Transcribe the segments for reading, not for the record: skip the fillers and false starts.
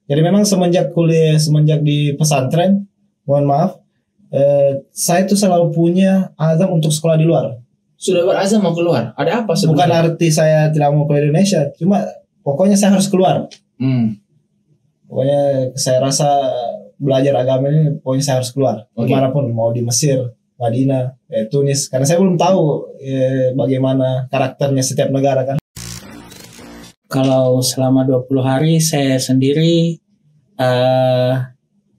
Jadi memang semenjak di pesantren, mohon maaf, saya tuh selalu punya azam untuk sekolah di luar. Sudah berazam mau keluar? Ada apa Bukan sebenarnya? arti saya tidak mau ke Indonesia, cuma pokoknya saya harus keluar. Pokoknya saya rasa belajar agama ini pokoknya saya harus keluar. Dimanapun, mau di Mesir, Madinah, Tunis. Karena saya belum tahu bagaimana karakternya setiap negara kan. Kalau selama 20 hari saya sendiri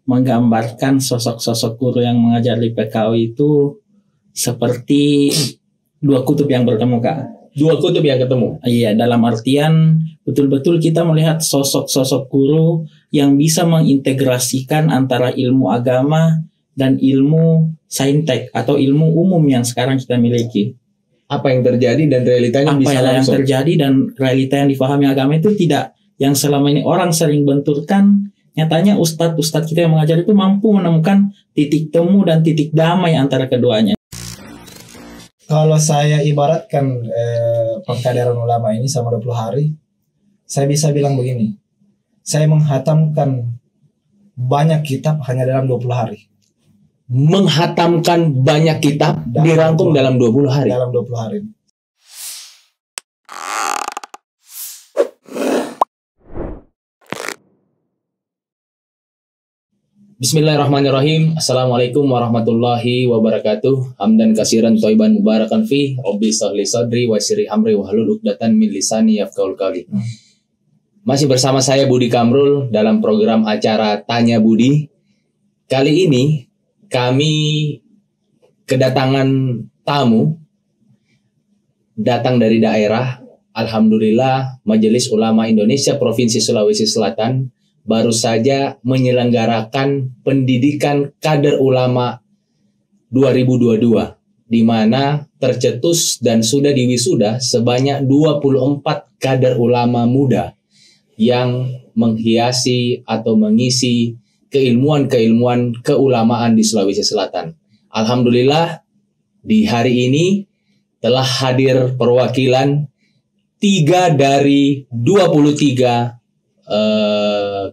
menggambarkan sosok-sosok guru yang mengajar di PKU itu seperti dua kutub yang bertemu, Kak. Dua kutub yang ketemu? Iya, dalam artian betul-betul kita melihat sosok-sosok guru yang bisa mengintegrasikan antara ilmu agama dan ilmu saintek atau ilmu umum yang sekarang kita miliki. Apa yang terjadi dan realitanya bisa langsung. Apa yang terjadi dan realita yang difahami agama itu tidak yang selama ini orang sering benturkan. Nyatanya ustadz-ustadz kita yang mengajar itu mampu menemukan titik temu dan titik damai antara keduanya. Kalau saya ibaratkan pengkaderan ulama ini selama 20 hari, saya bisa bilang begini. Saya menghatamkan banyak kitab hanya dalam 20 hari. Menghatamkan banyak kitab dirangkum dalam 20 hari? Dalam 20 hari. Bismillahirrahmanirrahim. Assalamualaikum warahmatullahi wabarakatuh. Hamdan kasiran thayyiban mubarakan fi. Rabbi shrah li sadri wa yassir li amri wahlul 'uqdatam min lisani yafqahul qawli. Masih bersama saya Budi Kamrul dalam program acara Tanya Budi. Kali ini kami kedatangan tamu datang dari daerah. Alhamdulillah Majelis Ulama Indonesia Provinsi Sulawesi Selatan baru saja menyelenggarakan pendidikan kader ulama 2022, di mana tercetus dan sudah diwisuda sebanyak 24 kader ulama muda yang menghiasi atau mengisi keilmuan-keilmuan keulamaan di Sulawesi Selatan. Alhamdulillah di hari ini telah hadir perwakilan 3 dari 23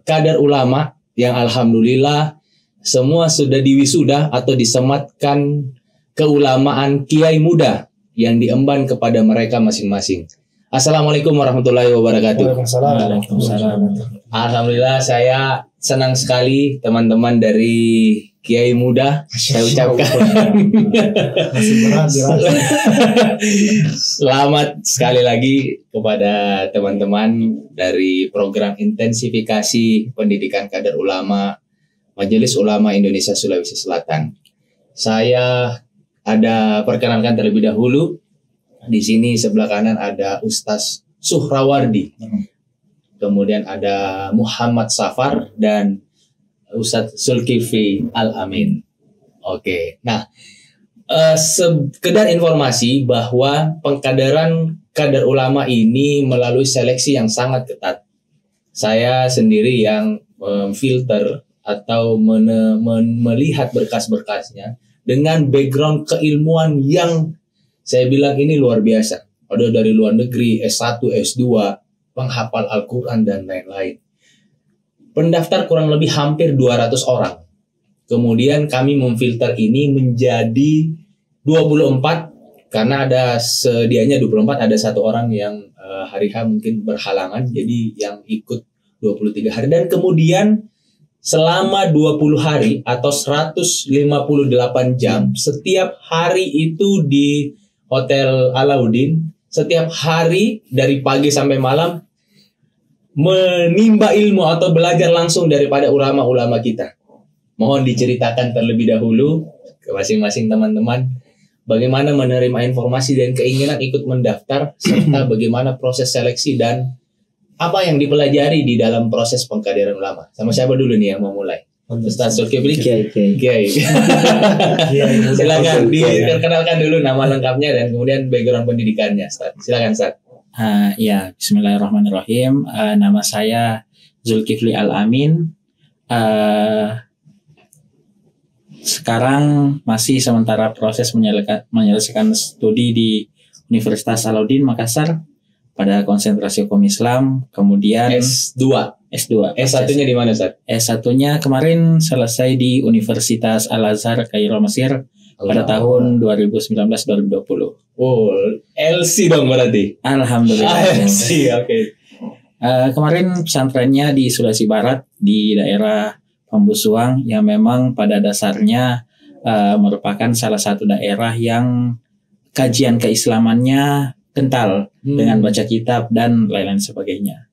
kader ulama yang alhamdulillah semua sudah diwisuda atau disematkan keulamaan kiai muda yang diemban kepada mereka masing-masing. Assalamualaikum warahmatullahi wabarakatuh. Waalaikumsalam. Alhamdulillah saya senang sekali teman-teman dari kiai muda saya ucapkan selamat sekali lagi kepada teman-teman dari program intensifikasi pendidikan kader ulama Majelis Ulama Indonesia Sulawesi Selatan. Saya ada perkenalkan terlebih dahulu. Di sini sebelah kanan ada Ustaz Suhrawardi. Kemudian ada Muhammad Safar dan Ustadz Zulkifli Al-Amin. Oke, nah sekedar informasi bahwa pengkaderan kader ulama ini melalui seleksi yang sangat ketat. Saya sendiri yang filter atau melihat berkas-berkasnya dengan background keilmuan yang saya bilang ini luar biasa. Ada dari luar negeri, S1, S2, penghafal Al-Quran dan lain-lain. Pendaftar kurang lebih hampir 200 orang. Kemudian kami memfilter ini menjadi 24 karena ada sedianya 24, ada satu orang yang hari H mungkin berhalangan, jadi yang ikut 23 hari. Dan kemudian selama 20 hari atau 158 jam, setiap hari itu di Hotel Alauddin, setiap hari dari pagi sampai malam menimba ilmu atau belajar langsung daripada ulama-ulama kita. Mohon diceritakan terlebih dahulu ke masing-masing teman-teman bagaimana menerima informasi dan keinginan ikut mendaftar, serta bagaimana proses seleksi dan apa yang dipelajari di dalam proses pengkaderan ulama. Sama siapa dulu nih yang mau mulai? Ustaz Zulkifli? Kiai. Silakan diperkenalkan dulu nama lengkapnya dan kemudian background pendidikannya. Silakan Ustaz. Ya, bismillahirrahmanirrahim. Nama saya Zulkifli Al-Amin. Sekarang masih sementara proses menyelesaikan studi di Universitas Alauddin Makassar pada konsentrasi hukum Islam. Kemudian S2 S2. S1-nya di mana, Ustaz? S1-nya kemarin selesai di Universitas Al-Azhar Kairo Mesir pada tahun 2019-2020. Oh, LC dong berarti. Alhamdulillah. LC, oke. Kemarin pesantrennya di Sulawesi Barat di daerah Pambusuang yang memang pada dasarnya merupakan salah satu daerah yang kajian keislamannya kental dengan baca kitab dan lain-lain sebagainya.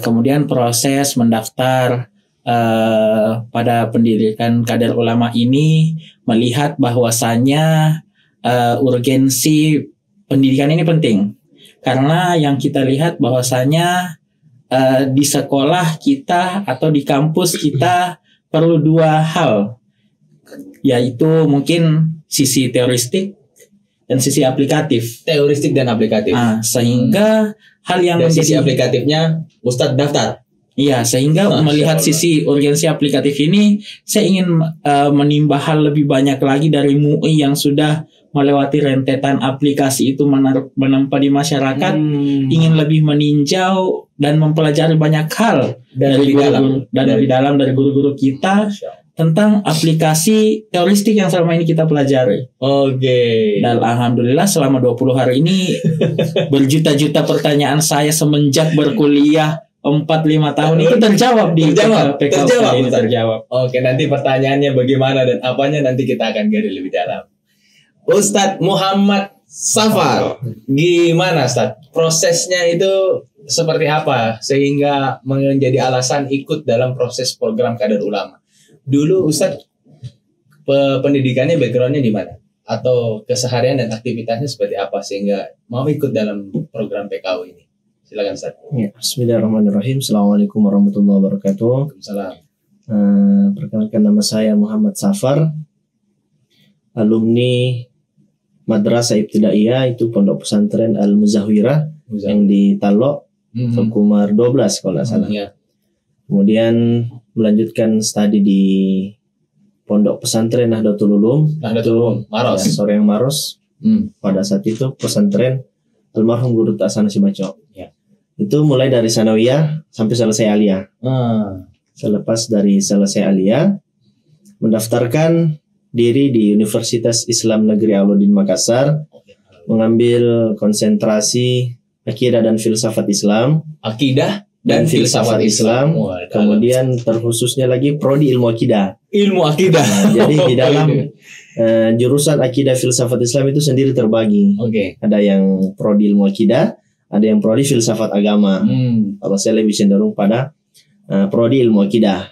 Kemudian proses mendaftar pada pendidikan kader ulama ini melihat bahwasanya urgensi pendidikan ini penting karena yang kita lihat bahwasanya di sekolah kita atau di kampus kita perlu dua hal, yaitu mungkin sisi teoristik dan sisi aplikatif. Teoristik dan aplikatif. Sehingga hal yang dan menjadi sisi aplikatifnya Ustadz daftar. Iya, sehingga melihat sisi urgensi aplikatif ini, saya ingin menimba hal lebih banyak lagi dari MUI yang sudah melewati rentetan aplikasi itu menempa di masyarakat, ingin lebih meninjau dan mempelajari banyak hal dari lebih dalam dari guru-guru kita tentang aplikasi teoristik yang selama ini kita pelajari. Oke. Dan alhamdulillah selama 20 hari ini berjuta-juta pertanyaan saya semenjak berkuliah 4-5 tahun itu terjawab di terjawab. Oke, nanti pertanyaannya bagaimana dan apanya nanti kita akan gali lebih dalam. Ustadz Muhammad Safar, gimana Ustadz? Prosesnya itu seperti apa sehingga menjadi alasan ikut dalam proses program kader ulama? Dulu Ustadz pendidikannya backgroundnya di mana? Atau keseharian dan aktivitasnya seperti apa sehingga mau ikut dalam program PKU ini? Silakan Ustaz. Ya, bismillahirrahmanirrahim. Assalamualaikum warahmatullahi wabarakatuh. Waalaikumsalam. Perkenalkan, nama saya Muhammad Safar, alumni Madrasah Ibtidaiyah, itu Pondok Pesantren Al-Muzahwirah yang di Talok, Kumar 12 kalau nggak salah. Ya. Kemudian melanjutkan studi di Pondok Pesantren Nahdlatul Ulum, Maros. Ya, Soreang Maros. Pada saat itu pesantren almarhum Guru Tasana Sibaco. Ya. Itu mulai dari sanawiyah sampai selesai aliyah. Selepas dari selesai aliyah, mendaftarkan diri di Universitas Islam Negeri Alauddin Makassar, mengambil konsentrasi akidah dan filsafat Islam. Akidah dan filsafat Islam. Kemudian terkhususnya lagi prodi ilmu akidah. Ilmu akidah. Jadi di dalam jurusan akidah filsafat Islam itu sendiri terbagi. Ada yang prodi ilmu akidah, ada yang prodi filsafat agama. Kalau saya lebih cenderung pada prodi ilmu akidah.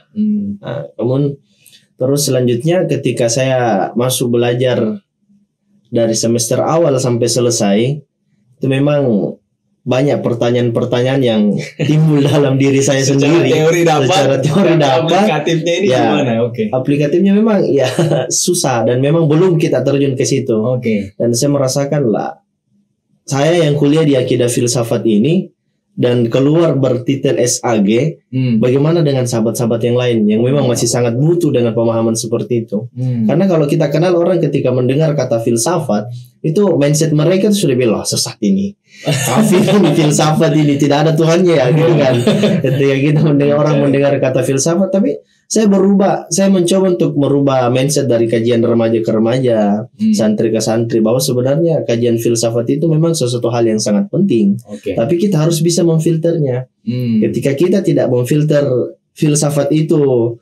Kemudian terus selanjutnya ketika saya masuk belajar dari semester awal sampai selesai, itu memang banyak pertanyaan-pertanyaan yang timbul dalam diri saya sendiri. Secara teori dapat. Aplikatifnya ini ya, gimana? Aplikatifnya memang ya susah dan memang belum kita terjun ke situ. Dan saya merasakan lah, saya yang kuliah di akidah filsafat ini dan keluar bertitel SAG, bagaimana dengan sahabat-sahabat yang lain yang memang masih sangat butuh dengan pemahaman seperti itu. Karena kalau kita kenal orang ketika mendengar kata filsafat, itu mindset mereka itu sudah bilang sesat ini, kafir ini, filsafat ini tidak ada Tuhannya ya, gitu kan. Ketika kita mendengar orang mendengar kata filsafat, tapi saya berubah, saya mencoba untuk merubah mindset dari kajian remaja ke remaja, santri ke santri, bahwa sebenarnya kajian filsafat itu memang sesuatu hal yang sangat penting. Tapi kita harus bisa memfilternya. Ketika kita tidak memfilter filsafat itu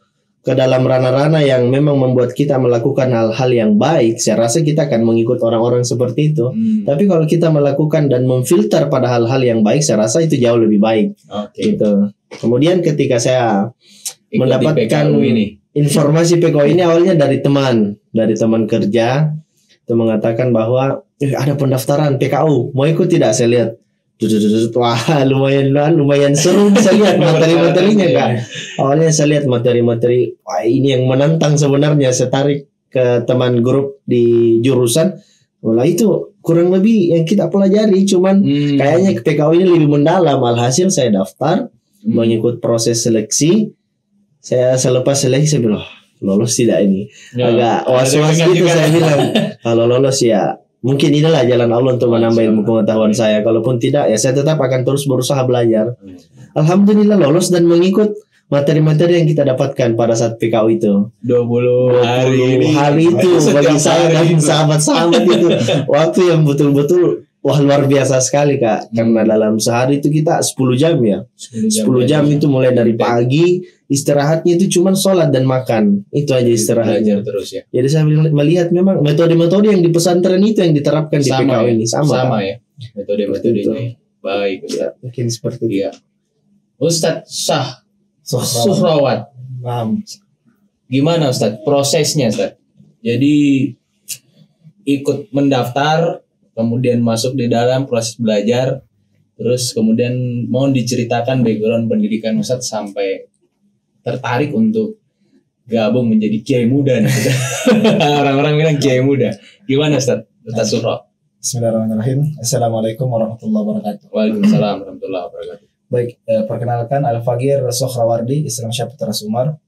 ke dalam ranah-ranah yang memang membuat kita melakukan hal-hal yang baik, saya rasa kita akan mengikut orang-orang seperti itu. Tapi kalau kita melakukan dan memfilter pada hal-hal yang baik, saya rasa itu jauh lebih baik. Gitu. Kemudian ketika saya mendapatkan informasi PKU ini awalnya dari teman kerja, itu mengatakan bahwa ada pendaftaran PKU, mau ikut tidak? Saya lihat, wah lumayan seru, bisa lihat materi-materinya kan. Awalnya saya lihat materi-materi, wah ini yang menantang sebenarnya. Saya tarik ke teman grup di jurusan, wah itu kurang lebih yang kita pelajari, cuman kayaknya PKU ini lebih mendalam. Alhasil saya daftar, mengikut proses seleksi. Saya selepas seleksi saya bilang, lolos tidak ini? Agak was-was gitu saya bilang. Kalau lolos ya mungkin inilah jalan Allah untuk menambah ilmu pengetahuan saya. Kalaupun tidak, ya saya tetap akan terus berusaha belajar. Alhamdulillah lolos dan mengikut materi-materi yang kita dapatkan pada saat PKU itu. 20 hari itu bagi saya dan sahabat-sahabat itu waktu yang betul-betul wah luar biasa sekali Kak. Karena dalam sehari itu kita 10 jam ya. 10 jam itu mulai dari pagi, istirahatnya itu cuma sholat dan makan. Itu aja istirahatnya. Terus ya. Jadi saya melihat memang metode-metode yang di pesantren itu yang diterapkan di PKU ini sama ya. Metode-metodenya. Baik. Ya, mungkin seperti itu. Iya. Ustadz Suhrawat. Gimana Ustadz prosesnya Ustadz? Jadi ikut mendaftar, kemudian masuk di dalam proses belajar, terus kemudian mau diceritakan background pendidikan Ustadz sampai tertarik untuk gabung menjadi kiai muda nih. Orang-orang bilang kiai muda. Gimana Ustadz Suhrawat? Bismillahirrahmanirrahim. Assalamualaikum warahmatullahi wabarakatuh. Waalaikumsalam warahmatullahi wabarakatuh. Baik, perkenalkan Al-Fagir Sohrawardi, Islam Syaputra Sumar.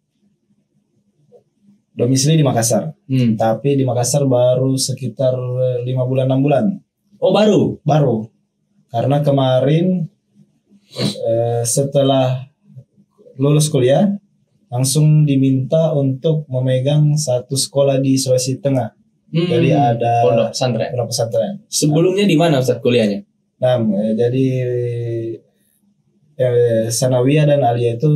Domisili di Makassar. Tapi di Makassar baru sekitar 5 bulan 6 bulan. Oh, baru. Karena kemarin setelah lulus kuliah langsung diminta untuk memegang satu sekolah di Sulawesi Tengah. Jadi ada pondok pesantren. Sebelumnya di mana Ustaz kuliahnya? Nah, jadi Sanawiyah dan Aliyah itu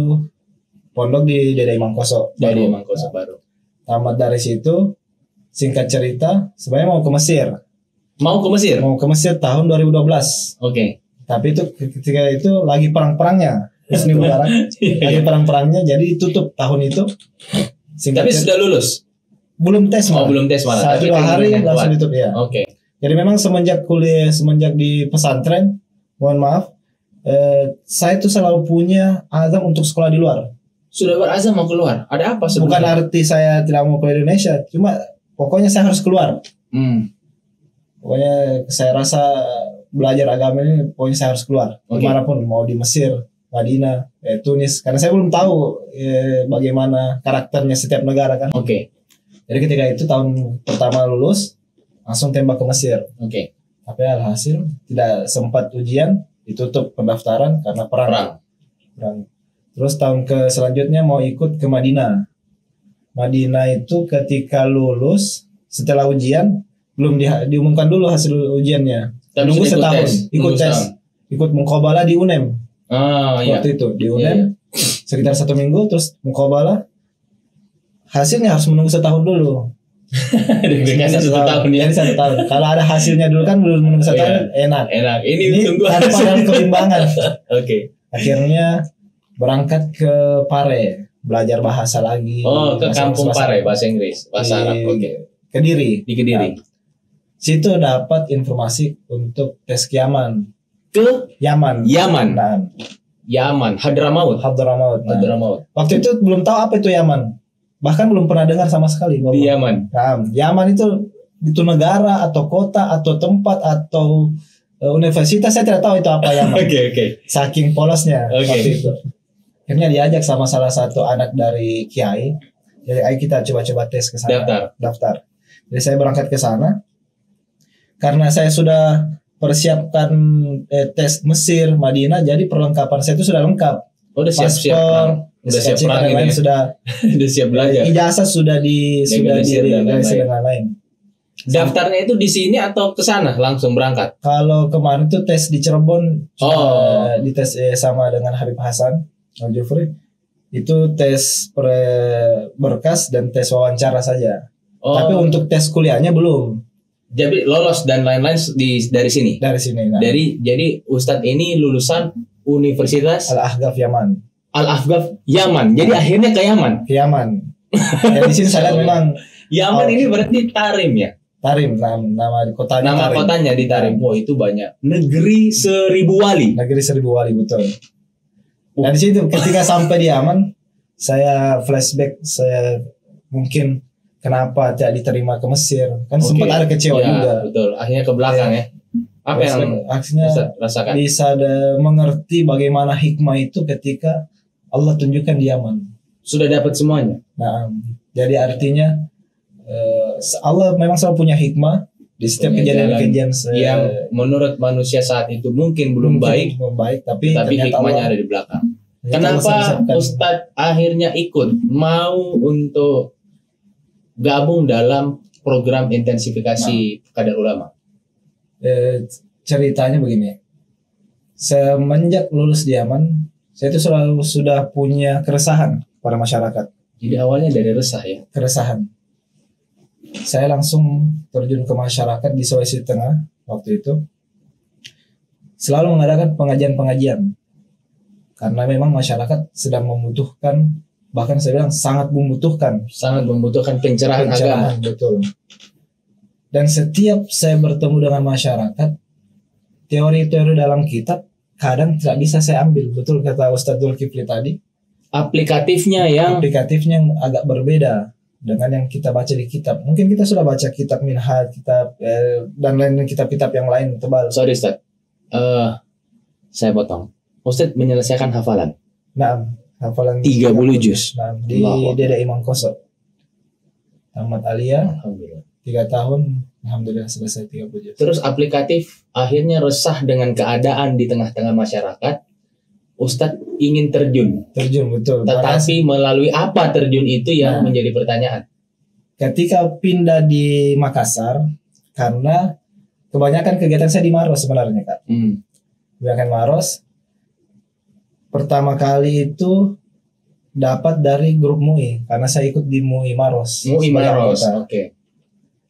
pondok di Dede Mangkoso. Dede Mangkoso baru. Tamat dari situ, singkat cerita, sebenarnya mau ke Mesir. Mau ke Mesir tahun 2012. Oke. Tapi itu ketika itu lagi perang-perangnya. Husni Mubarak lagi perang-perangnya, jadi tutup tahun itu. Tapi sudah lulus? Belum tes malah. Belum tes malah. 1-2 hari langsung ditutup ya. Oke. Jadi memang semenjak di pesantren, mohon maaf, saya tuh selalu punya azam untuk sekolah di luar. Sudah berazam mau keluar? Ada apa sebelumnya? Bukan arti saya tidak mau ke Indonesia, cuma pokoknya saya harus keluar. Pokoknya saya rasa belajar agama ini pokoknya saya harus keluar. Dimanapun, mau di Mesir, Madinah, Tunis. Karena saya belum tahu bagaimana karakternya setiap negara kan. Oke. Jadi ketika itu tahun pertama lulus, langsung tembak ke Mesir. Oke. Tapi alhasil tidak sempat ujian, ditutup pendaftaran karena perang. Terus tahun selanjutnya mau ikut ke Madinah. Madinah itu ketika lulus setelah ujian belum diumumkan dulu hasil ujiannya. Nunggu setahun, ikut tes. Ikut muqabalah di UNEM. Waktu itu di UNEM sekitar 1 minggu, terus muqabalah. Hasilnya harus menunggu setahun dulu. Satu tahun ya. Jadi 1 tahun. Kalau ada hasilnya dulu kan belum menunggu 1 tahun, enak. Ini tanpa ada kebimbangan. Oke. Akhirnya berangkat ke Pare, belajar bahasa lagi. Ke kampung Pare, bahasa Inggris, bahasa Arab. Oke. Kediri. Di Kediri. Situ dapat informasi untuk tes Yaman. Ke Yaman. Yaman, Hadramaut. Waktu itu belum tahu apa itu Yaman. Bahkan belum pernah dengar sama sekali. Di Yaman. Yaman itu negara atau kota atau tempat atau universitas, saya tidak tahu itu apa Yaman. Oke. Saking polosnya waktu itu. Akhirnya diajak sama salah satu anak dari Kiai. Jadi ayo kita coba-coba tes ke sana. Daftar. Jadi saya berangkat ke sana. Karena saya sudah persiapkan tes Mesir, Madinah, jadi perlengkapan saya itu sudah lengkap. Udah siap-siap. Udah siap perang ini. Sudah siap belajar. Ijazah sudah di dengan lain. Daftarnya itu di sini atau ke sana langsung berangkat? Kalau kemarin tuh tes di Cirebon, dites sama dengan Habib Hasan Al-Jufri. Itu tes berkas dan tes wawancara saja. Tapi untuk tes kuliahnya belum. Jadi lolos dan lain-lain dari sini. Dari sini. Jadi Ustadz ini lulusan Universitas Al-Ahqaf Yaman. Jadi akhirnya ke Yaman. Ya, di sini saya lihat memang Yaman ini berarti Tarim ya. Tarim, nama kotanya. Nama kotanya di Tarim. Itu banyak. Negeri 1000 wali. Betul. Dan di situ ketika sampai di Yaman, saya flashback, saya mungkin kenapa tidak diterima ke Mesir. Kan sempat ada kecewa juga. Betul. Akhirnya ke belakang ya. Apa yang akhirnya rasakan? Bisa mengerti bagaimana hikmah itu ketika Allah tunjukkan di Yaman. Sudah dapat semuanya. Nah, jadi artinya Allah memang selalu punya hikmah Di setiap Punya kejadian-kejadian yang menurut manusia saat itu mungkin belum baik, tapi ternyata hikmahnya Allah, ada di belakang. ternyata Allah Kenapa siapkan. Ustadz akhirnya ikut mau untuk gabung dalam program intensifikasi kadar ulama? Ceritanya begini. Semenjak lulus di Yaman, saya itu selalu sudah punya keresahan pada masyarakat. Jadi awalnya dari resah ya. Keresahan. Saya langsung terjun ke masyarakat di Sulawesi Tengah waktu itu. Selalu mengadakan pengajian-pengajian. Karena memang masyarakat sedang membutuhkan, bahkan saya bilang sangat membutuhkan pencerahan agama. Betul. Dan setiap saya bertemu dengan masyarakat, teori-teori dalam kitab kadang tidak bisa saya ambil. Betul kata Ustadz Zulkifli tadi. Aplikatifnya yang agak berbeda dengan yang kita baca di kitab. Mungkin kita sudah baca kitab Minhaj, kitab dan lain kitab-kitab yang lain tebal. Sorry Ustadz, saya potong. Ustadz menyelesaikan hafalan. Nah, hafalan 30 juz. Nah, di Deda Imam Koso. Tamat Aliyah. Alhamdulillah. 3 tahun, alhamdulillah selesai 30 juz. Terus aplikatif, akhirnya resah dengan keadaan di tengah-tengah masyarakat. Ustadz ingin terjun, betul. tetapi melalui apa terjun itu yang menjadi pertanyaan. Ketika pindah di Makassar, karena kebanyakan kegiatan saya di Maros sebenarnya, Kak. Kebanyakan Maros. Pertama kali itu dapat dari grup MUI, karena saya ikut di MUI Maros. Oke.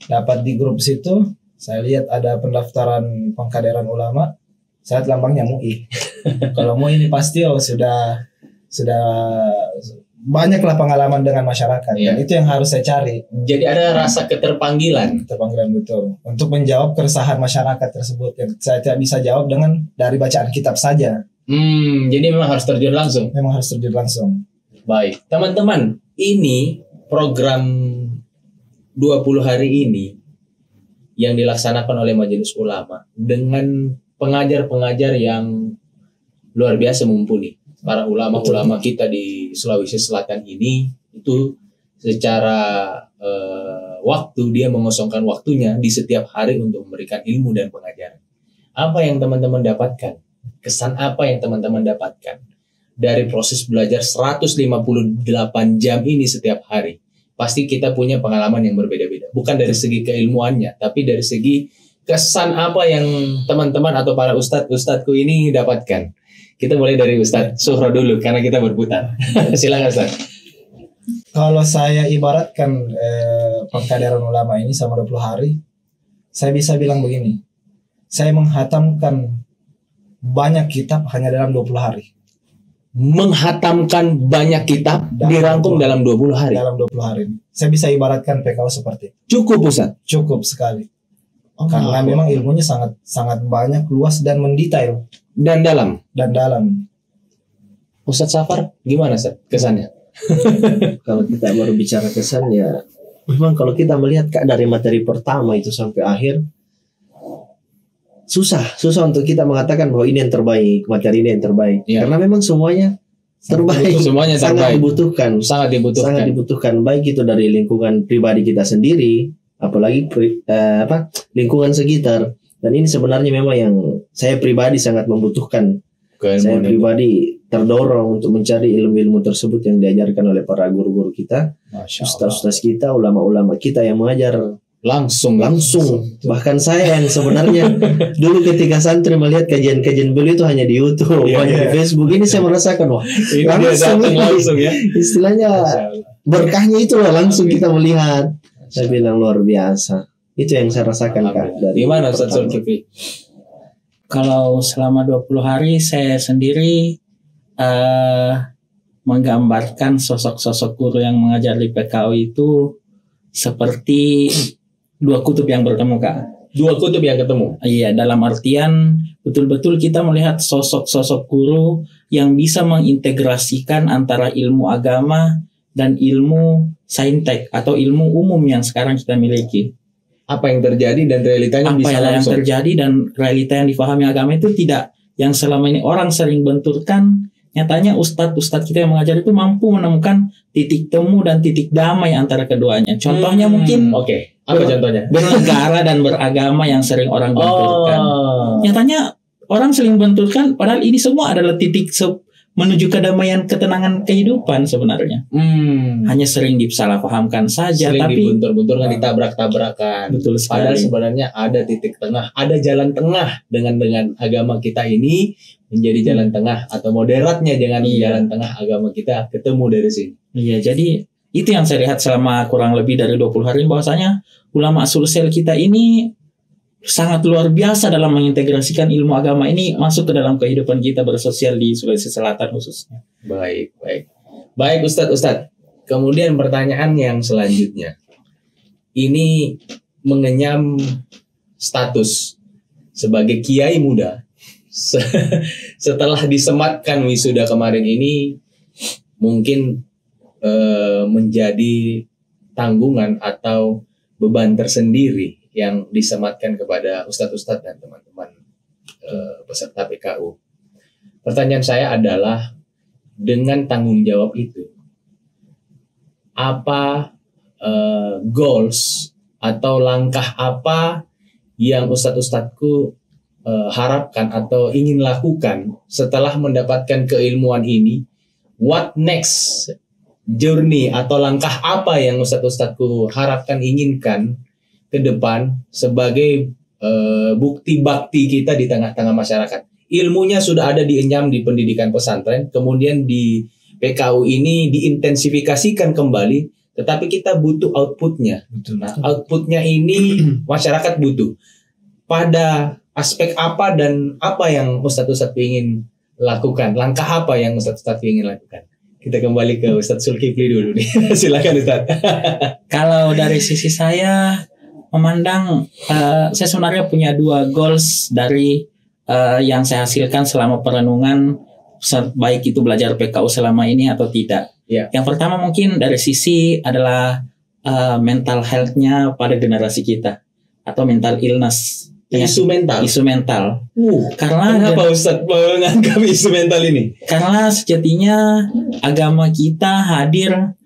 Dapat di grup situ, saya lihat ada pendaftaran pengkaderan ulama, saya lambangnya MUI. Kalau MUI ini pasti sudah banyaklah pengalaman dengan masyarakat. Iya. Dan itu yang harus saya cari. Jadi ada rasa keterpanggilan. Betul untuk menjawab keresahan masyarakat tersebut yang saya tidak bisa jawab dari bacaan kitab saja. Jadi memang harus terjun langsung. Baik, teman-teman, ini program 20 hari ini yang dilaksanakan oleh Majelis Ulama dengan pengajar-pengajar yang luar biasa mumpuni. Para ulama-ulama kita di Sulawesi Selatan ini itu secara waktu dia mengosongkan waktunya di setiap hari untuk memberikan ilmu dan pengajaran. Apa yang teman-teman dapatkan? Kesan apa yang teman-teman dapatkan dari proses belajar 158 jam ini setiap hari? Pasti kita punya pengalaman yang berbeda-beda. Bukan dari segi keilmuannya, tapi dari segi kesan apa yang teman-teman atau para ustadz-ustadzku ini dapatkan. Kita mulai dari Ustadz Suhro dulu karena kita berputar. Silakan Ustadz. Kalau saya ibaratkan pengkaderan ulama ini sama 20 hari, saya bisa bilang begini. Saya menghatamkan banyak kitab hanya dalam 20 hari. Menghatamkan banyak kitab dirangkum dalam 20 hari. Dalam 20 hari. Saya bisa ibaratkan PKO seperti itu. Cukup Ustadz? Cukup sekali. Karena memang ilmunya sangat banyak, luas dan mendetail. Dan dalam. Ustadz Safar, gimana Ustadz kesannya? Kalau kita baru bicara kesan ya, memang kalau kita melihat Kak dari materi pertama itu sampai akhir, susah untuk kita mengatakan bahwa ini yang terbaik, materi ini yang terbaik. Ya. Karena memang semuanya terbaik. Sangat dibutuhkan. Baik itu dari lingkungan pribadi kita sendiri, apalagi lingkungan sekitar. Dan ini sebenarnya memang yang saya pribadi sangat membutuhkan. Saya pribadi terdorong untuk mencari ilmu-ilmu tersebut yang diajarkan oleh para guru-guru kita, ustaz-ustaz kita, ulama-ulama kita yang mengajar langsung. Bahkan saya yang sebenarnya dulu ketika santri melihat kajian-kajian beliau itu hanya di YouTube, di Facebook, ini saya merasakan langsung ya. Istilahnya berkahnya itu langsung kita melihat. Saya bilang luar biasa. Itu yang saya rasakan Kak. Dari mana Ustaz Zulkifli? Kalau selama 20 hari saya sendiri menggambarkan sosok-sosok guru yang mengajar di PKO itu seperti dua kutub yang bertemu Kak. Dua kutub yang ketemu? Iya, dalam artian betul-betul kita melihat sosok-sosok guru yang bisa mengintegrasikan antara ilmu agama dan ilmu saintek atau ilmu umum yang sekarang kita miliki. Apa yang terjadi dan realitanya bisa langsung. Apa yang terjadi dan realita yang difahami agama itu tidak yang selama ini orang sering benturkan. Nyatanya ustadz kita yang mengajar itu mampu menemukan titik temu dan titik damai antara keduanya. Contohnya mungkin Apa contohnya? Bernegara dan beragama yang sering orang benturkan. Nyatanya orang sering benturkan, padahal ini semua adalah titik menuju kedamaian, ketenangan kehidupan sebenarnya. Hanya sering disalahpahamkan saja, sering tapi dibentur-benturkan, ditabrak-tabrakan. Betul sekali. Padahal sebenarnya ada titik tengah, ada jalan tengah dengan agama kita ini menjadi jalan tengah, atau moderatnya dengan jalan tengah agama kita ketemu dari sini. Iya, jadi itu yang saya lihat selama kurang lebih dari 20 hari, bahwasanya ulama Sulsel kita ini sangat luar biasa dalam mengintegrasikan ilmu agama ini masuk ke dalam kehidupan kita bersosial di Sulawesi Selatan khususnya. Baik Ustadz. Kemudian pertanyaan yang selanjutnya, ini mengenyam status sebagai kiai muda. Setelah disematkan wisuda kemarin ini, mungkin menjadi tanggungan atau beban tersendiri yang disematkan kepada ustadz-ustadz dan teman-teman peserta PKU. Pertanyaan saya adalah, dengan tanggung jawab itu, apa goals atau langkah apa yang ustadz-ustadzku harapkan atau ingin lakukan setelah mendapatkan keilmuan ini? What next journey atau langkah apa yang ustadz-ustadzku harapkan, inginkan ke depan sebagai bukti bakti kita di tengah-tengah masyarakat? Ilmunya sudah ada dienyam di pendidikan pesantren, kemudian di PKU ini diintensifikasikan kembali, tetapi kita butuh outputnya. Nah, outputnya ini masyarakat butuh. Pada aspek apa dan apa yang Ustadz ingin lakukan? Langkah apa yang Ustadz ingin lakukan? Kita kembali ke Ustadz Zulkifli dulu nih. Silakan Ustadz. Kalau dari sisi saya memandang, saya sebenarnya punya 2 goals dari yang saya hasilkan selama perenungan, baik itu belajar PKU selama ini atau tidak. Yang pertama mungkin dari sisi adalah mental health-nya pada generasi kita, atau mental illness. Isu mental. Karena kenapa Ustadz menganggap isu mental ini? Karena sejatinya agama kita hadir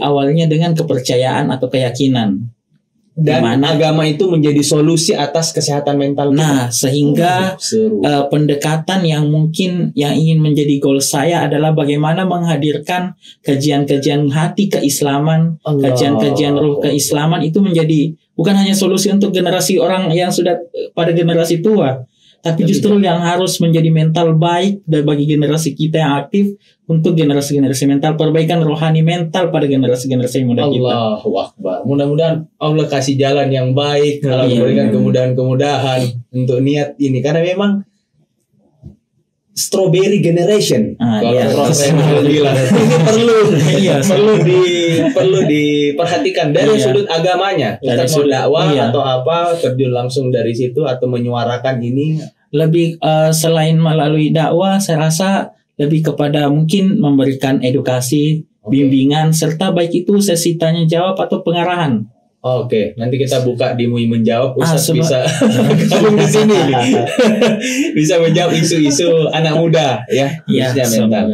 awalnya dengan kepercayaan atau keyakinan. Dan agama itu menjadi solusi atas kesehatan mental kita. Nah, sehingga pendekatan yang mungkin yang ingin menjadi goal saya adalah bagaimana menghadirkan kajian-kajian hati keislaman, kajian-kajian ruh keislaman itu menjadi bukan hanya solusi untuk generasi orang yang sudah pada generasi tua, tapi justru yang harus menjadi mental baik dan bagi generasi kita yang aktif, untuk generasi-generasi mental, perbaikan rohani mental pada generasi-generasi muda kita. Allahu Akbar. Mudah-mudahan Allah kasih jalan yang baik, Allah memberikan kemudahan-kemudahan untuk niat ini, karena memang strawberry generation kalau Prof. bilang ini perlu diperhatikan dari sudut agamanya. Kita mau dakwah atau apa, terjun langsung dari situ atau menyuarakan ini lebih selain melalui dakwah, saya rasa lebih kepada mungkin memberikan edukasi, bimbingan, serta baik itu sesi tanya jawab atau pengarahan. Oke, nanti kita buka di MUI menjawab, Ustadz bisa gabung di sini, bisa menjawab isu-isu anak muda, ya, mental.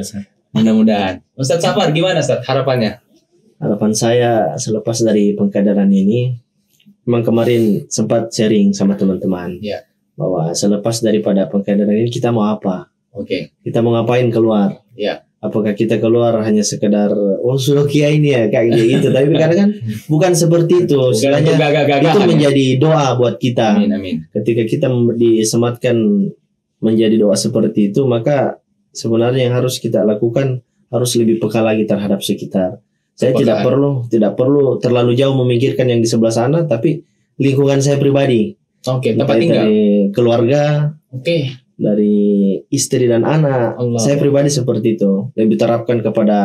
Mudah-mudahan. Ustadz Safar, gimana Ustadz harapannya? Harapan saya selepas dari pengkaderan ini, memang kemarin sempat sharing sama teman-teman, bahwa selepas daripada pengkaderan ini kita mau apa? Kita mau ngapain keluar? Apakah kita keluar hanya sekedar sudah kiai ini ya kayak gitu? Tapi karena kan bukan seperti itu. Sebenarnya itu menjadi doa buat kita. Amin. Ketika kita disematkan menjadi doa seperti itu, maka sebenarnya yang harus kita lakukan harus lebih peka lagi terhadap sekitar. Saya tidak perlu terlalu jauh memikirkan yang di sebelah sana, tapi lingkungan saya pribadi. Tempat tinggal. Dari keluarga. Dari istri dan anak. Saya pribadi seperti itu, lebih terapkan kepada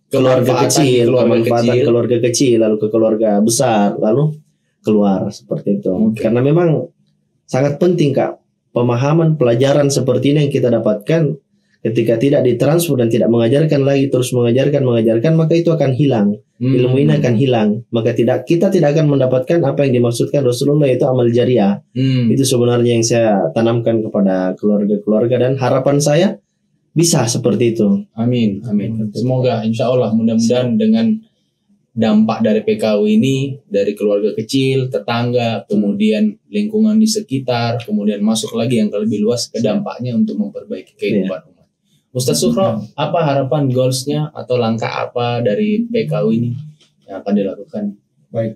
keluarga kecil, kemanfaatan keluarga kecil, lalu ke keluarga besar, lalu keluar seperti itu. Karena memang sangat penting Kak, pemahaman pelajaran seperti ini yang kita dapatkan ketika tidak ditransfer dan tidak mengajarkan lagi, terus mengajarkan, maka itu akan hilang. Ilmu ini akan hilang. Maka kita tidak akan mendapatkan apa yang dimaksudkan Rasulullah, yaitu amal jariah. Itu sebenarnya yang saya tanamkan kepada keluarga-keluarga, dan harapan saya bisa seperti itu. Amin. Semoga insya Allah mudah-mudahan dengan dampak dari PKU ini dari keluarga kecil, tetangga, kemudian lingkungan di sekitar, kemudian masuk lagi yang lebih luas ke dampaknya untuk memperbaiki kehidupan umat. Ustadz Sukro, apa harapan goalsnya atau langkah apa dari PKU ini yang akan dilakukan? Baik,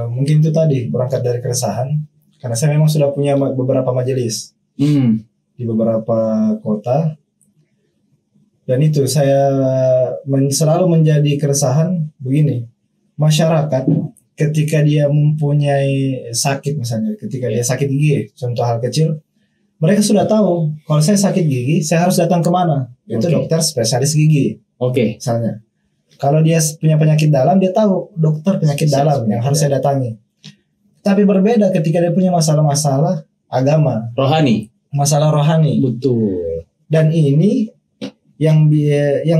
mungkin itu tadi berangkat dari keresahan, karena saya memang sudah punya beberapa majelis di beberapa kota. Dan itu saya selalu menjadi keresahan begini, masyarakat ketika dia mempunyai sakit, misalnya ketika dia sakit gigi, contoh hal kecil, mereka sudah tahu kalau saya sakit gigi saya harus datang kemana, itu dokter spesialis gigi. Misalnya kalau dia punya penyakit dalam, dia tahu dokter penyakit dalam yang harus saya datangi. Tapi berbeda ketika dia punya masalah-masalah agama, masalah rohani. Betul. Dan ini yang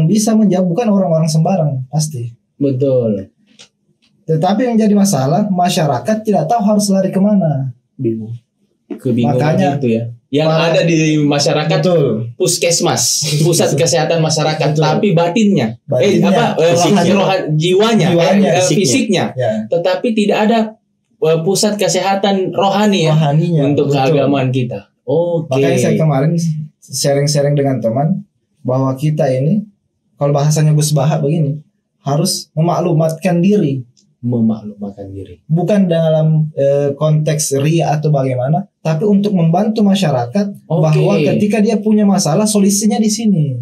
bisa menjawab bukan orang-orang sembarang pasti. Betul. Tetapi yang jadi masalah, masyarakat tidak tahu harus lari kemana. Bingung. Kebingungan Makanya, itu ya. Yang ada di masyarakat, betul, puskesmas, pusat kesehatan masyarakat, betul, tapi batinnya, jiwanya, fisiknya. Ya. Tetapi tidak ada pusat kesehatan rohani ya, untuk betul, keagamaan kita. Makanya saya kemarin sharing-sharing dengan teman bahwa kita ini, kalau bahasanya Gus Baha begini, harus memaklumatkan diri. Bukan dalam konteks ria atau bagaimana, tapi untuk membantu masyarakat bahwa ketika dia punya masalah, solusinya di sini.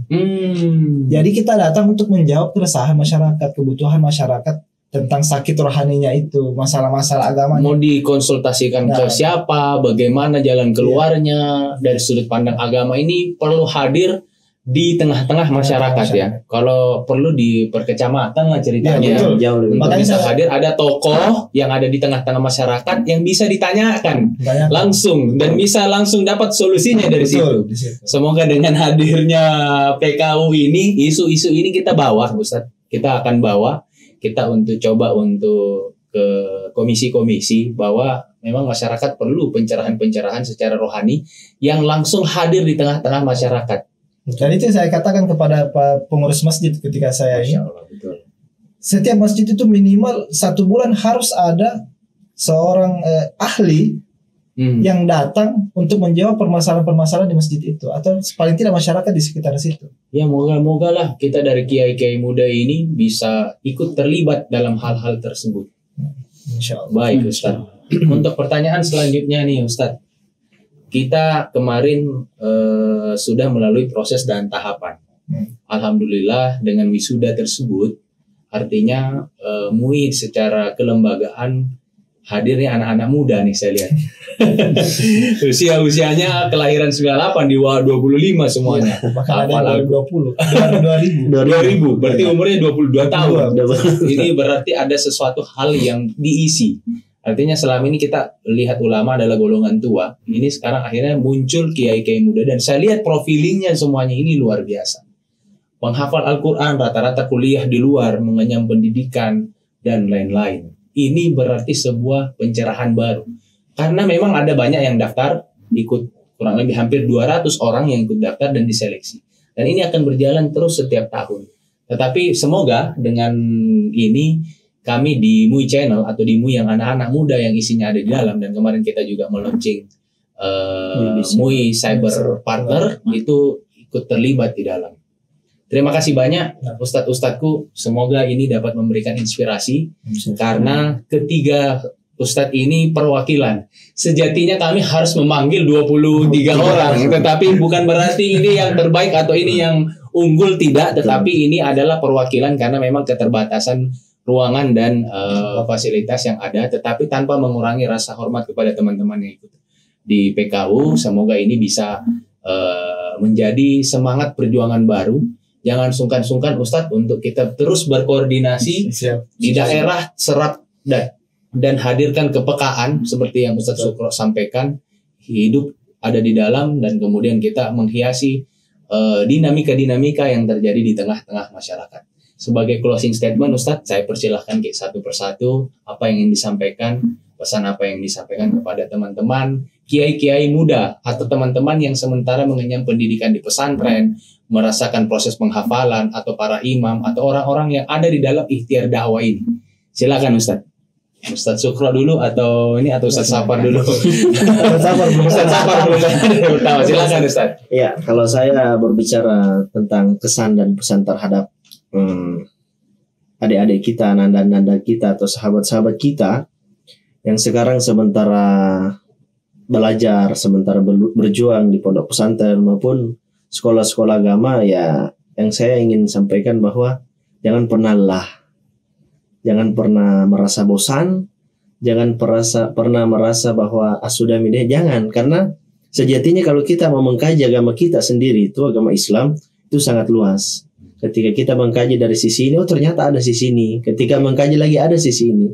Jadi kita datang untuk menjawab keresahan masyarakat, kebutuhan masyarakat tentang sakit rohaninya itu, masalah-masalah agama. Mau dikonsultasikan ke siapa, bagaimana jalan keluarnya, dari sudut pandang agama ini perlu hadir di tengah-tengah masyarakat ya. Kalau perlu di perkecamatan lah ceritanya. Jauh lebih. Makanya bisa hadir ada tokoh yang ada di tengah-tengah masyarakat yang bisa ditanyakan langsung dan bisa langsung dapat solusinya dari situ. Semoga dengan hadirnya PKU ini, isu-isu ini kita bawa, Ustaz. Kita akan bawa, kita coba untuk ke komisi-komisi bahwa memang masyarakat perlu pencerahan-pencerahan secara rohani yang langsung hadir di tengah-tengah masyarakat. Dan itu saya katakan kepada pengurus masjid ketika saya ini, setiap masjid itu minimal 1 bulan harus ada seorang ahli yang datang untuk menjawab permasalahan-permasalahan di masjid itu, atau paling tidak masyarakat di sekitar situ. Ya, moga-moga lah kita dari kiai-kiai muda ini bisa ikut terlibat dalam hal-hal tersebut. Insyaallah. Baik Ustaz. Untuk pertanyaan selanjutnya nih Ustaz, kita kemarin sudah melalui proses dan tahapan. Alhamdulillah dengan wisuda tersebut, artinya MUI secara kelembagaan hadirnya anak-anak muda nih saya lihat. Usianya kelahiran 98 di 25 semuanya. Bahkan ada yang 2000. 2000. Berarti umurnya 22 tahun. Ini berarti ada sesuatu hal yang diisi. Artinya selama ini kita lihat ulama adalah golongan tua. Ini sekarang akhirnya muncul kiai-kiai muda. Dan saya lihat profilingnya semuanya ini luar biasa. Penghafal Al-Quran, rata-rata kuliah di luar, mengenyam pendidikan, dan lain-lain. Ini berarti sebuah pencerahan baru. Karena memang ada banyak yang daftar, ikut kurang lebih hampir 200 orang yang ikut daftar dan diseleksi. Dan ini akan berjalan terus setiap tahun. Tetapi semoga dengan ini, kami di MUI Channel atau di MUI yang anak-anak muda yang isinya ada di dalam, dan kemarin kita juga meluncing MUI Cyber Partner itu ikut terlibat di dalam. Terima kasih banyak Ustadz-Ustadzku, semoga ini dapat memberikan inspirasi karena ketiga Ustadz ini perwakilan. Sejatinya kami harus memanggil 23 orang, tetapi bukan berarti ini yang terbaik atau ini yang unggul, tidak, tetapi ini adalah perwakilan karena memang keterbatasan ruangan dan fasilitas yang ada, tetapi tanpa mengurangi rasa hormat kepada teman-teman yang ikut di PKU. Semoga ini bisa menjadi semangat perjuangan baru. Jangan sungkan-sungkan Ustadz untuk kita terus berkoordinasi di daerah, serap dan hadirkan kepekaan seperti yang Ustadz Sukro sampaikan, hidup ada di dalam dan kemudian kita menghiasi dinamika-dinamika yang terjadi di tengah-tengah masyarakat. Sebagai closing statement Ustadz, saya persilahkan satu persatu apa yang ingin disampaikan, pesan apa yang disampaikan kepada teman-teman kiai-kiai muda atau teman-teman yang sementara mengenyam pendidikan di pesantren, merasakan proses penghafalan, atau para imam atau orang-orang yang ada di dalam ikhtiar dakwah ini. Silakan Ustaz. Ustaz Sukro dulu atau Ustaz Safar dulu. Ustaz Safar belum pertama. Silakan Ustaz. Ya, kalau saya berbicara tentang kesan dan pesan terhadap adik-adik kita, nanda-nanda kita atau sahabat-sahabat kita yang sekarang sementara belajar, sementara berjuang di pondok pesantren maupun sekolah-sekolah agama, ya yang saya ingin sampaikan bahwa jangan pernah lelah, jangan pernah merasa bosan, jangan pernah merasa bahwa sudah mideh, jangan, karena sejatinya kalau kita mau mengkaji agama kita sendiri, itu agama Islam itu sangat luas. Ketika kita mengkaji dari sisi ini, oh ternyata ada sisi ini, ketika mengkaji lagi ada sisi ini.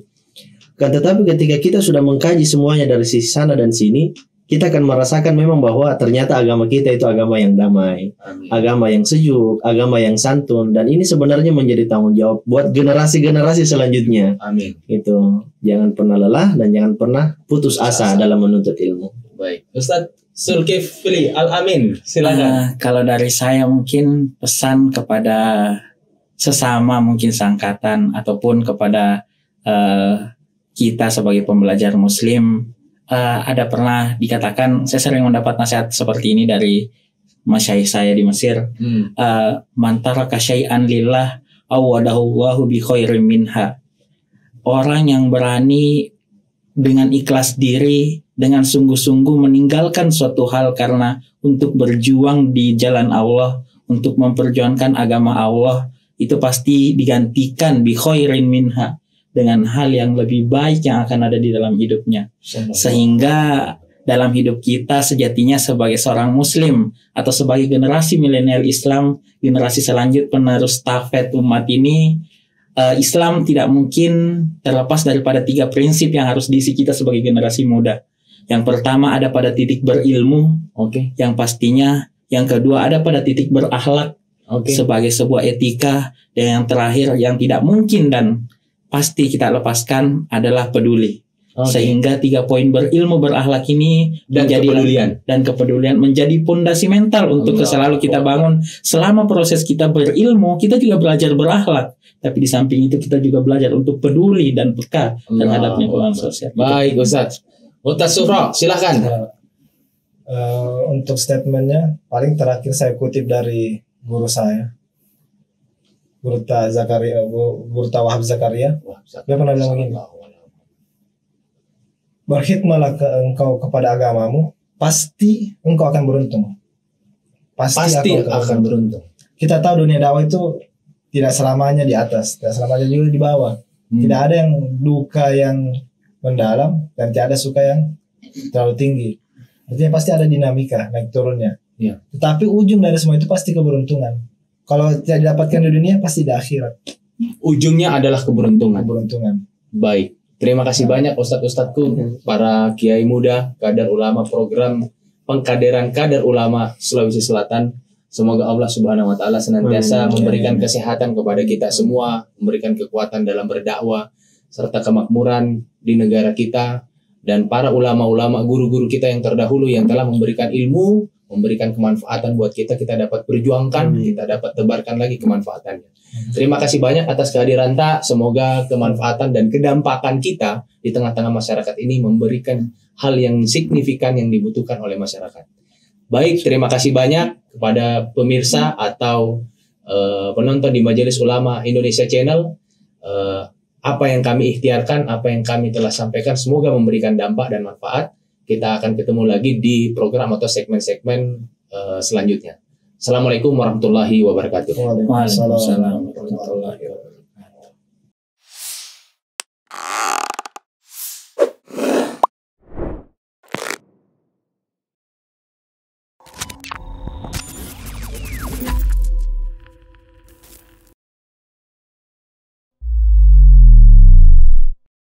Kan tetapi ketika kita sudah mengkaji semuanya dari sisi sana dan sini, kita akan merasakan memang bahwa ternyata agama kita itu agama yang damai, Amin. Agama yang sejuk, agama yang santun, dan ini sebenarnya menjadi tanggung jawab buat generasi-generasi selanjutnya. Amin. Itu jangan pernah lelah dan jangan pernah putus asa dalam menuntut ilmu. Baik, Ustadz Zulkifli Al-Amin, silakan. Kalau dari saya mungkin pesan kepada sesama mungkin seangkatan ataupun kepada kita sebagai pembelajar muslim, ada pernah dikatakan, saya sering mendapat nasihat seperti ini dari masyaikh saya di Mesir, man taraka syai'an lillah awadahullahu bi khairin minha. Orang yang berani dengan ikhlas diri, dengan sungguh-sungguh meninggalkan suatu hal karena untuk berjuang di jalan Allah, untuk memperjuangkan agama Allah, itu pasti digantikan bi khairin minha, dengan hal yang lebih baik yang akan ada di dalam hidupnya. Sehingga dalam hidup kita sejatinya sebagai seorang muslim atau sebagai generasi milenial Islam, generasi selanjut penerus stafet umat ini, Islam tidak mungkin terlepas daripada 3 prinsip yang harus diisi kita sebagai generasi muda. Yang pertama ada pada titik berilmu, yang pastinya. Yang kedua ada pada titik berakhlak, sebagai sebuah etika. Dan yang terakhir yang tidak mungkin dan pasti kita lepaskan adalah peduli. Sehingga 3 poin berilmu, berakhlak ini dan kepedulian menjadi pondasi mental untuk selalu kita bangun. Selama proses kita berilmu, kita juga belajar berakhlak. Tapi di samping itu kita juga belajar untuk peduli dan peka terhadap lingkungan sosial. Baik Ustaz. Ustaz Sufro, silahkan. Untuk statementnya, paling terakhir saya kutip dari guru saya, Guru Wahab Zakaria. Dia pernah bilang begini, berkhidmatlah engkau kepada agamamu, pasti engkau akan beruntung. Pasti akan beruntung. Kita tahu dunia dakwah itu tidak selamanya di atas, tidak selamanya juga di bawah. Tidak ada yang duka yang mendalam dan tidak ada suka yang terlalu tinggi. Artinya pasti ada dinamika naik turunnya. Tetapi ujung dari semua itu pasti keberuntungan. Kalau tidak didapatkan di dunia, pasti di akhirat. Ujungnya adalah keberuntungan. Baik. Terima kasih banyak Ustadz-Ustadzku, para kiai muda, kadar ulama program pengkaderan kadar ulama Sulawesi Selatan. Semoga Allah Subhanahu wa taala senantiasa memberikan kesehatan kepada kita semua, memberikan kekuatan dalam berdakwah serta kemakmuran di negara kita, dan para ulama-ulama, guru-guru kita yang terdahulu yang telah memberikan ilmu, memberikan kemanfaatan buat kita dapat perjuangkan, kita dapat tebarkan lagi kemanfaatannya. Terima kasih banyak atas kehadiran Tak. Semoga kemanfaatan dan kedampakan kita di tengah-tengah masyarakat ini memberikan hal yang signifikan yang dibutuhkan oleh masyarakat. Baik, terima kasih banyak kepada pemirsa atau penonton di Majelis Ulama Indonesia Channel. Apa yang kami ikhtiarkan, apa yang kami telah sampaikan, semoga memberikan dampak dan manfaat. Kita akan ketemu lagi di program atau segmen-segmen selanjutnya. Assalamualaikum warahmatullahi wabarakatuh. Waalaikumsalam warahmatullahi wabarakatuh.